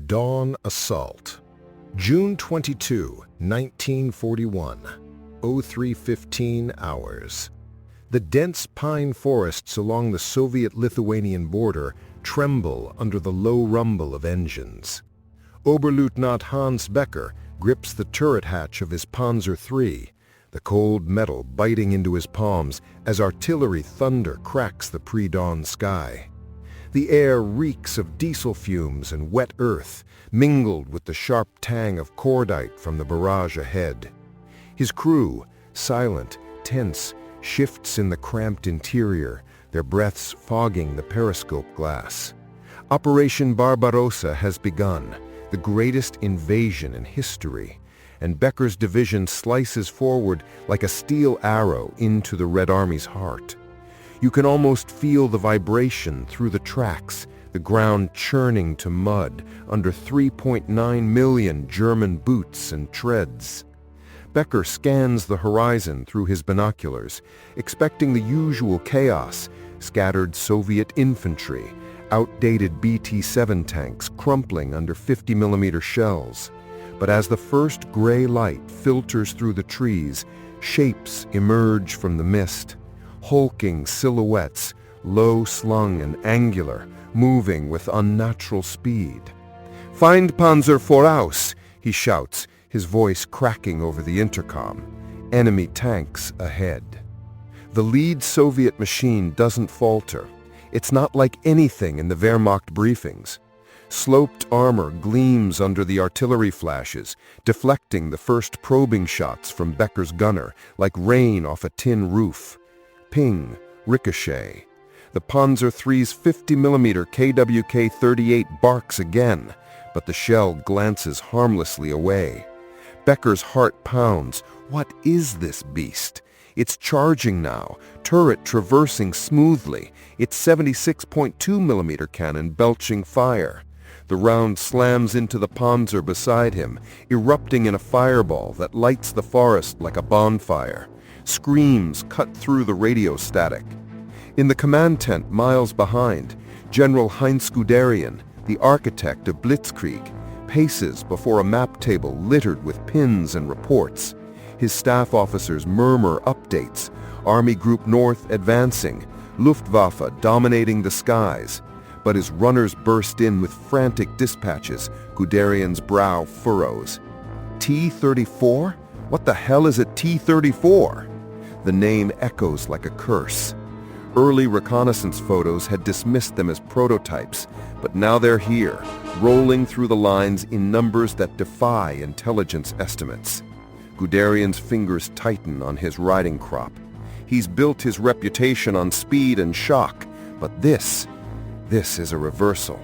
Dawn Assault. June 22, 1941, 03:15 hours. The dense pine forests along the Soviet-Lithuanian border tremble under the low rumble of engines. Oberleutnant Hans Becker grips the turret hatch of his Panzer III, the cold metal biting into his palms as artillery thunder cracks the pre-dawn sky. The air reeks of diesel fumes and wet earth, mingled with the sharp tang of cordite from the barrage ahead. His crew, silent, tense, shifts in the cramped interior, their breaths fogging the periscope glass. Operation Barbarossa has begun, the greatest invasion in history, and Becker's division slices forward like a steel arrow into the Red Army's heart. You can almost feel the vibration through the tracks, the ground churning to mud under 3.9 million German boots and treads. Becker scans the horizon through his binoculars, expecting the usual chaos: scattered Soviet infantry, outdated BT-7 tanks crumpling under 50mm shells. But as the first gray light filters through the trees, shapes emerge from the mist. Hulking silhouettes, low-slung and angular, moving with unnatural speed. "Find Panzer IV, he shouts, his voice cracking over the intercom. Enemy tanks ahead. The lead Soviet machine doesn't falter. It's not like anything in the Wehrmacht briefings. Sloped armor gleams under the artillery flashes, deflecting the first probing shots from Becker's gunner like rain off a tin roof. Ping, ricochet. The Panzer III's 50mm KWK-38 barks again, but the shell glances harmlessly away. Becker's heart pounds. What is this beast? It's charging now, turret traversing smoothly, its 76.2mm cannon belching fire. The round slams into the Panzer beside him, erupting in a fireball that lights the forest like a bonfire. Screams cut through the radio static. In the command tent miles behind, General Heinz Guderian, the architect of Blitzkrieg, paces before a map table littered with pins and reports. His staff officers murmur updates: Army Group North advancing, Luftwaffe dominating the skies. But as runners burst in with frantic dispatches, Guderian's brow furrows. T-34? What the hell is a T-34? The name echoes like a curse. Early reconnaissance photos had dismissed them as prototypes, but now they're here, rolling through the lines in numbers that defy intelligence estimates. Guderian's fingers tighten on his riding crop. He's built his reputation on speed and shock, but this is a reversal.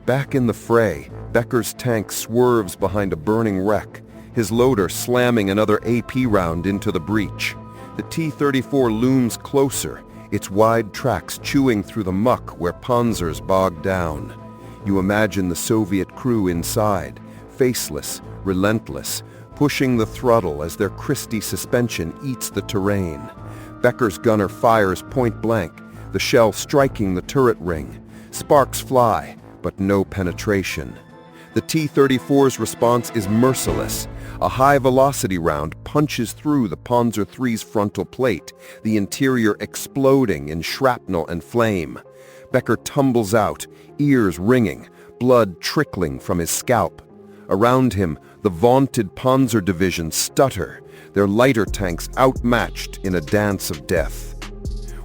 Back in the fray, Becker's tank swerves behind a burning wreck, his loader slamming another AP round into the breach. The T-34 looms closer, its wide tracks chewing through the muck where panzers bog down. You imagine the Soviet crew inside, faceless, relentless, pushing the throttle as their Christie suspension eats the terrain. Becker's gunner fires point blank, the shell striking the turret ring. Sparks fly, but no penetration. The T-34's response is merciless. A high-velocity round punches through the Panzer III's frontal plate, the interior exploding in shrapnel and flame. Becker tumbles out, ears ringing, blood trickling from his scalp. Around him, the vaunted Panzer division stutter, their lighter tanks outmatched in a dance of death.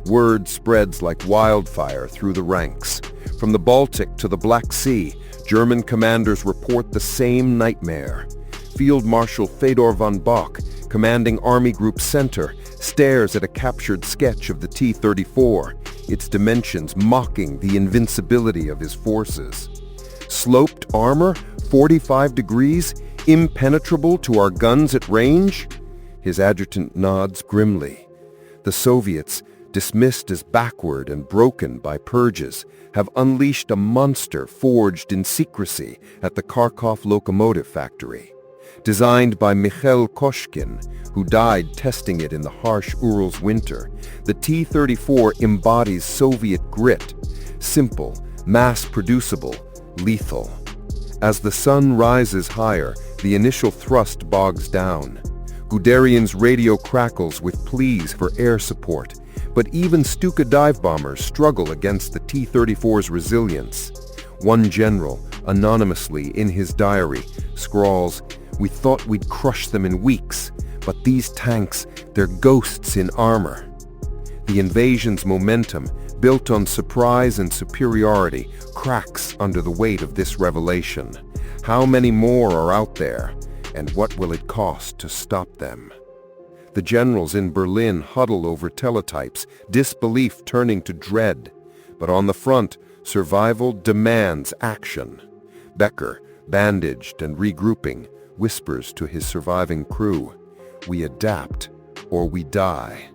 Word spreads like wildfire through the ranks. From the Baltic to the Black Sea, German commanders report the same nightmare. Field Marshal Fedor von Bock, commanding Army Group Center, stares at a captured sketch of the T-34, its dimensions mocking the invincibility of his forces. Sloped armor, 45 degrees, impenetrable to our guns at range? His adjutant nods grimly. The Soviets, dismissed as backward and broken by purges, have unleashed a monster forged in secrecy at the Kharkov locomotive factory. Designed by Mikhail Koshkin, who died testing it in the harsh Urals winter, the T-34 embodies Soviet grit, simple, mass-producible, lethal. As the sun rises higher, the initial thrust bogs down. Guderian's radio crackles with pleas for air support, but even Stuka dive bombers struggle against the T-34's resilience. One general, anonymously in his diary, scrawls, "We thought we'd crush them in weeks, but these tanks, they're ghosts in armor." The invasion's momentum, built on surprise and superiority, cracks under the weight of this revelation. How many more are out there, and what will it cost to stop them? The generals in Berlin huddle over teletypes, disbelief turning to dread. But on the front, survival demands action. Becker, bandaged and regrouping, whispers to his surviving crew, "We adapt or we die."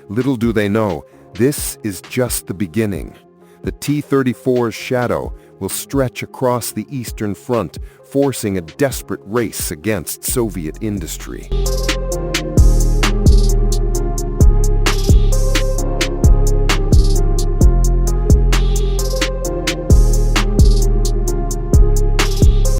Little do they know, this is just the beginning. The T-34's shadow will stretch across the Eastern Front, forcing a desperate race against Soviet industry.